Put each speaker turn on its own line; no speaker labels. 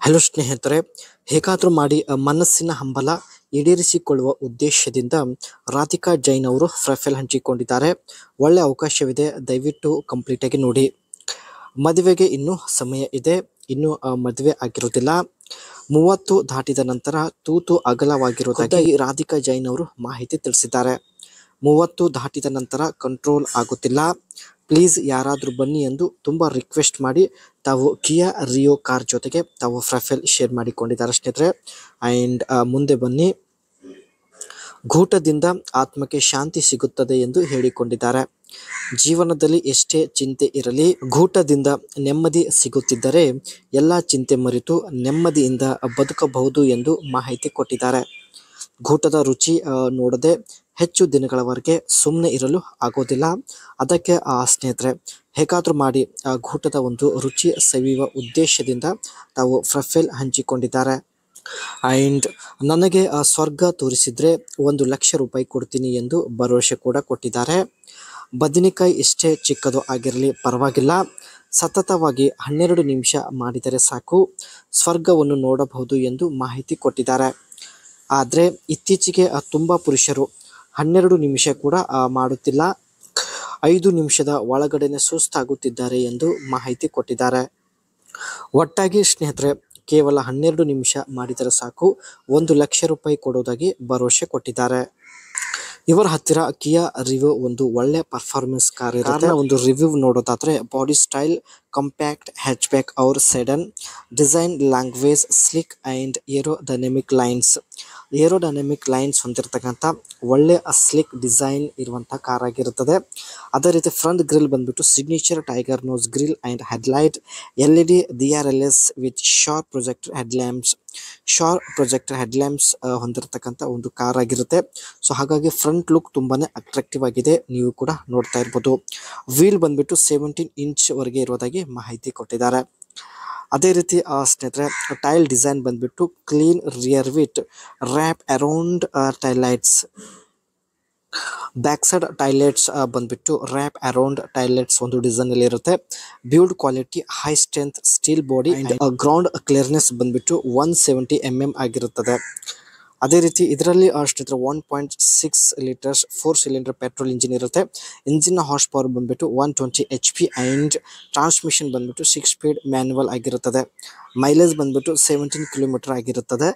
Hello ಸ್ನೇಹಿತರೆ, ಹೇಗಾದರೂ ಮಾಡಿ ಮನಸ್ಸಿನ ಹಂಬಲ ಈಡೇರಿಸಿಕೊಳ್ಳುವ ಉದ್ದೇಶದಿಂದ ರಾಧಿಕಾ ಜೈನ್ ಅವರು ಪ್ರೊಫೈಲ್ ಹಂಚಿಕೊಂಡಿದ್ದಾರೆ. ಒಳ್ಳೆ ಅವಕಾಶವಿದೆ, ದಯವಿಟ್ಟು ಕಂಪ್ಲೀಟ್ ಆಗಿ ನೋಡಿ. ಮದುವೆಗೆ ಇನ್ನೂ ಸಮಯ ಇದೆ, ಇನ್ನೂ ಮದುವೆ ಆಗಿರುವುದಿಲ್ಲ. 30 ದಾಟಿದ ನಂತರ ತೂತು ಅಗಲವಾಗಿರುವುದಾಗಿ ರಾಧಿಕಾ ಜೈನ್ ಅವರು ಮಾಹಿತಿ ತಿಳಿಸಿದ್ದಾರೆ. 30 ದಾಟಿದ ನಂತರ ಕಂಟ್ರೋಲ್ ಆಗುತ್ತಿಲ್ಲ, ಪ್ಲೀಸ್ ಯಾರಾದರೂ ಬನ್ನಿ ಎಂದು ತುಂಬ ರಿಕ್ವೆಸ್ಟ್ ಮಾಡಿ ತಾವು ಕಿಯಾ ರಿಯೋ ಕಾರ್ ಜೊತೆಗೆ ತಾವು ಪ್ರೊಫೈಲ್ ಶೇರ್ ಮಾಡಿಕೊಂಡಿದ್ದಾರೆ ಸ್ನೇಹಿತರೆ. ಆ್ಯಂಡ್ ಮುಂದೆ ಬನ್ನಿ. ಗೂಟದಿಂದ ಆತ್ಮಕ್ಕೆ ಶಾಂತಿ ಸಿಗುತ್ತದೆ ಎಂದು ಹೇಳಿಕೊಂಡಿದ್ದಾರೆ. ಜೀವನದಲ್ಲಿ ಎಷ್ಟೇ ಚಿಂತೆ ಇರಲಿ, ಗೂಟದಿಂದ ನೆಮ್ಮದಿ ಸಿಗುತ್ತಿದ್ದರೆ ಎಲ್ಲ ಚಿಂತೆ ಮರೆತು ನೆಮ್ಮದಿಯಿಂದ ಬದುಕಬಹುದು ಎಂದು ಮಾಹಿತಿ ಕೊಟ್ಟಿದ್ದಾರೆ. ಗೂಟದ ರುಚಿ ನೋಡದೆ ಹೆಚ್ಚು ದಿನಗಳವರೆಗೆ ಸುಮ್ಮನೆ ಇರಲು ಆಗೋದಿಲ್ಲ. ಅದಕ್ಕೆ ಸ್ನೇಹಿತರೆ, ಹೇಗಾದರೂ ಮಾಡಿ ಗೂಟದ ಒಂದು ರುಚಿ ಸವಿಯುವ ಉದ್ದೇಶದಿಂದ ತಾವು ಪ್ರೊಫೈಲ್ ಹಂಚಿಕೊಂಡಿದ್ದಾರೆ. ಆ್ಯಂಡ್ ನನಗೆ ಸ್ವರ್ಗ ತೋರಿಸಿದ್ರೆ 1 ಲಕ್ಷ ರೂಪಾಯಿ ಕೊಡ್ತೀನಿ ಎಂದು ಭರವಸೆ ಕೂಡ ಕೊಟ್ಟಿದ್ದಾರೆ. ಬದನೆಕಾಯಿ ಎಷ್ಟೇ ಚಿಕ್ಕದು ಆಗಿರಲಿ ಪರವಾಗಿಲ್ಲ, ಸತತವಾಗಿ 12 ನಿಮಿಷ ಮಾಡಿದರೆ ಸಾಕು, ಸ್ವರ್ಗವನ್ನು ನೋಡಬಹುದು ಎಂದು ಮಾಹಿತಿ ಕೊಟ್ಟಿದ್ದಾರೆ. ಆದರೆ ಇತ್ತೀಚೆಗೆ ತುಂಬ ಪುರುಷರು 12 ನಿಮಿಷ ಕೂಡ ಮಾಡುತ್ತಿಲ್ಲ, 5 ನಿಮಿಷದ ಒಳಗಡೆನೆ ಸುಸ್ತಾಗುತ್ತಿದ್ದಾರೆ ಎಂದು ಮಾಹಿತಿ ಕೊಟ್ಟಿದ್ದಾರೆ. ಒಟ್ಟಾಗಿ ಸ್ನೇಹಿತರೆ, ಕೇವಲ 12 ನಿಮಿಷ ಮಾಡಿದರೆ ಸಾಕು, 1 ಲಕ್ಷ ರೂಪಾಯಿ ಕೊಡೋದಾಗಿ ಭರವಸೆ ಕೊಟ್ಟಿದ್ದಾರೆ. ಇವರ ಹತ್ತಿರ ಕಿಯಾ ರಿಯೋ ಒಂದು ಒಳ್ಳೆ ಪರ್ಫಾರ್ಮೆನ್ಸ್ ಕಾರ್ ಇರುತ್ತೆ. ಒಂದು ರಿವ್ಯೂ ನೋಡೋದಾದ್ರೆ, body style compact hatchback or sedan design, language slick and aerodynamic lines ಹೊಂದಿರತಕ್ಕಂಥ ಒಳ್ಳೆ ಸ್ಲಿಕ್ ಡಿಸೈನ್ ಇರುವಂಥ ಕಾರ್ ಆಗಿರುತ್ತದೆ. ಅದೇ ರೀತಿ ಫ್ರಂಟ್ ಗ್ರಿಲ್ ಬಂದ್ಬಿಟ್ಟು signature tiger nose grille and headlight, LED DRLS with sharp projector headlamps ಹೊಂದಿರತಕ್ಕಂಥ ಒಂದು ಕಾರ್ ಆಗಿರುತ್ತೆ. ಸೊ ಹಾಗಾಗಿ ಫ್ರಂಟ್ ಲುಕ್ ತುಂಬಾನೇ ಅಟ್ರಾಕ್ಟಿವ್ ಆಗಿದೆ, ನೀವು ಕೂಡ ನೋಡ್ತಾ ಇರ್ಬೋದು. ವೀಲ್ ಬಂದ್ಬಿಟ್ಟು 17 ಇಂಚ್ ವರೆಗೆ ಇರುವುದಾಗಿ ಮಾಹಿತಿ ಕೊಟ್ಟಿದ್ದಾರೆ. ಅದೇ ರೀತಿ ಸ್ನೇಹಿತರೆ, ಟೈಲ್ ಡಿಸೈನ್ ಬಂದ್ಬಿಟ್ಟು clean rear with wrap around taillights, back side taillights ಬಂದ್ಬಿಟ್ಟು ರ್ಯಾಪ್ ಅರೌಂಡ್ ಟೈಲೈಟ್ಸ್ ಒಂದು ಡಿಸೈನ್ ಅಲ್ಲಿ ಇರುತ್ತೆ. Build quality high strength steel body, ground clearance ಬಂದ್ಬಿಟ್ಟು 170 mm ಆಗಿರುತ್ತದೆ. ಅದೇ ರೀತಿ ಇದರಲ್ಲಿ ಸ್ನೇಹಿತರೆ 1.6 ಲೀಟರ್ಸ್ 4 ಸಿಲಿಂಡರ್ ಪೆಟ್ರೋಲ್ ಇಂಜಿನ್ ಇರುತ್ತೆ. ಇಂಜಿನ್ ಹಾರ್ಸ್ ಪವರ್ ಬಂದ್ಬಿಟ್ಟು 120 HP ಆ್ಯಂಡ್ ಟ್ರಾನ್ಸ್ಮಿಷನ್ ಬಂದ್ಬಿಟ್ಟು 6 ಸ್ಪೀಡ್ ಮ್ಯಾನ್ಯುವಲ್ ಆಗಿರುತ್ತದೆ. ಮೈಲೇಜ್ ಬಂದ್ಬಿಟ್ಟು 17 ಕಿಲೋಮೀಟರ್ ಆಗಿರುತ್ತದೆ.